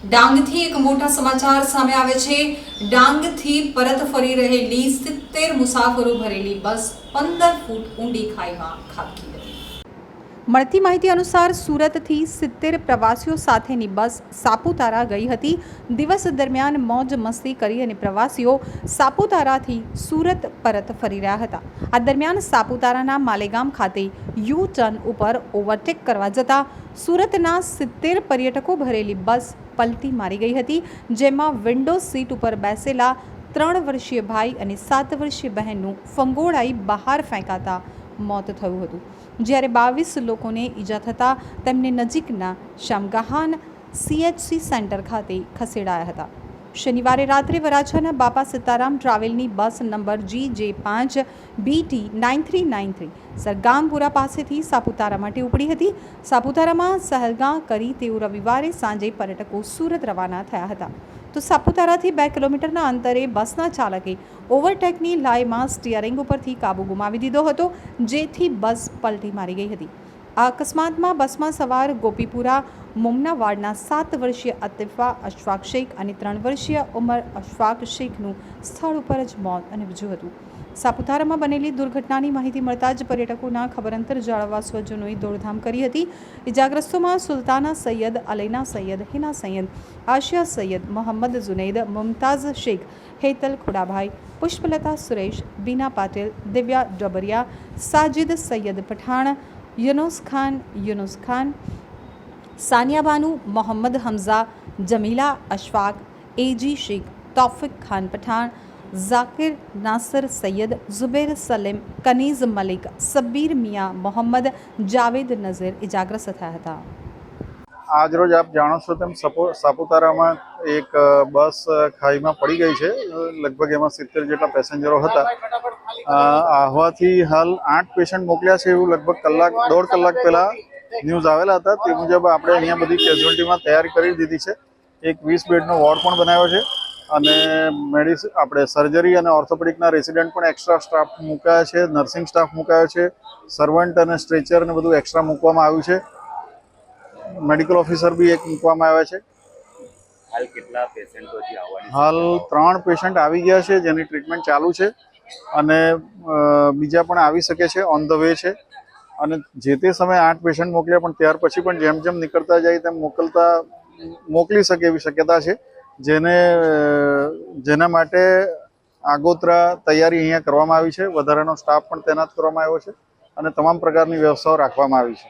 ડાંગથી એક મોટા સમાચાર સામે આવે છે। ડાંગથી પરત ફરી રહેલી 70 મુસાફરો ભરેલી બસ 15 ફૂટ ઊંડી ખાઈમાં ખાબકી હતી। મળતી માહિતી અનુસાર સુરતથી 70 પ્રવાસીઓ સાથેની બસ સાપુતારા ગઈ હતી। દિવસ દરમિયાન મોજ મસ્તી કરી અને પ્રવાસીઓ સાપુતારાથી સુરત પરત ફરી રહ્યા હતા। આ દરમિયાન સાપુતારાના માલેગામ ખાતે યુ ટર્ન ઉપર ઓવરટેક કરવા જતા સુરતના 70 પર્યટકો ભરેલી બસ પલટી મારી ગઈ હતી, જેમાં વિન્ડો સીટ ઉપર બેસેલા 3 વર્ષીય ભાઈ અને 7 વર્ષીય બહેનનું ફંગોળાઈ બહાર ફેંકાતા મોત થયું હતું, જ્યારે 22 લોકોને ઈજા થતાં તેમને નજીકના શામગાહાન CHC સેન્ટર ખાતે ખસેડાયા હતા। શનિવારે રાત્રે વરાછાના બાપા સીતારામ ટ્રાવેલની bus number GJ5 BT 9393 Sargampura પાસેથી સાપુતારા માટે ઉપડી હતી। સાપુતારામાં સહેલગાહ કરી તેઓ રવિવારે સાંજે પર્યટકો સુરત રવાના થયા હતા, તો સાપુતારાથી 2 કિલોમીટરના અંતરે બસના ચાલકે ઓવરટેકની લાઈમાં સ્ટીયરિંગ ઉપરથી કાબુ ગુમાવી દીધો હતો, જેથી બસ પલટી મારી ગઈ હતી। આ અકસ્માતમાં બસમાં સવાર ગોપીપુરા મુમનાવાડના 7 વર્ષીય અતિફા અશફાક શેખ અને 3 વર્ષીય ઉમર અશફાક શેખનું સ્થળ ઉપર જ મોત નીપજ્યું હતું। સાપુતારામાં બનેલી દુર્ઘટનાની માહિતી મળતા જ પર્યટકોના ખબરઅંતર જાળવવા સ્વજનોએ દોડધામ કરી હતી। ઇજાગ્રસ્તોમાં સુલતાના સૈયદ, અલૈના સૈયદ, હિના સૈયદ, આશિયા સૈયદ, મોહમ્મદ જુનૈદ, મુમતાઝ શેખ, હેતલ ખુડાભાઈ, પુષ્પલતા સુરેશ, બીના પાટીલ, દિવ્યા ડબરિયા, સાજિદ સૈયદ પઠાણ, યુનુસ ખાન, સાનિયા બાનુ, મોહમ્મદ હમઝા, જમીલા અશફાક, AG શેખ, તૌફિક ખાન પઠાણ, ઝાકિર નાસર સૈયદ, ઝુબેર સલીમ, કનીઝ મલિક, સબ્બીર મિયા મોહમ્મદ, જાવેદ નઝીર ઇજાગ્રસ્ત થયા હતા। આજરોજ આપ જાણો છો તેમ સાપુતારામાં એક બસ ખાઈમાં પડી ગઈ છે। લગભગ એમાં 70 જેટલા પેસેન્જરો હતા। આહવાથી હાલ 8 પેશન્ટ મોકલ્યા છે એવું લગભગ દોઢ કલાક પહેલા ન્યૂઝ આવેલા હતા। તે મુજબ આપણે અહીંયા બધી કેઝ્યુઅલ્ટીમાં તૈયારી કરી દીધી છે। એક 20 બેડનો વોર્ડ પણ બનાવ્યો છે અને આપણે સર્જરી અને ઓર્થોપેડિકના રેસિડેન્ટ પણ એક્સ્ટ્રા સ્ટાફ મુકાયા છે, નર્સિંગ સ્ટાફ મુકાયો છે, સર્વન્ટ અને સ્ટ્રેચર ને બધું એક્સ્ટ્રા મૂકવામાં આવ્યું છે। મેડિકલ ઓફિસર બી એક મૂકવામાં આવ્યા છે। હાલ કેટલા પેશન્ટો છે આવવાની? હાલ 3 પેશન્ટ આવી ગયા છે, જેની ટ્રીટમેન્ટ ચાલુ છે અને બીજા પણ આવી શકે છે, ઓન ધ વે છે। અને જે તે સમયે 8 પેશન્ટ મોકલ્યા, પણ ત્યાર પછી પણ જેમ જેમ નીકળતા જાય તેમ મોકલી શકે એવી શક્યતા છે, જેના માટે આગોતરા તૈયારી અહીંયા કરવામાં આવી છે। વધારાનો સ્ટાફ પણ તૈનાત કરવામાં આવ્યો છે અને તમામ પ્રકારની વ્યવસ્થાઓ રાખવામાં આવી છે।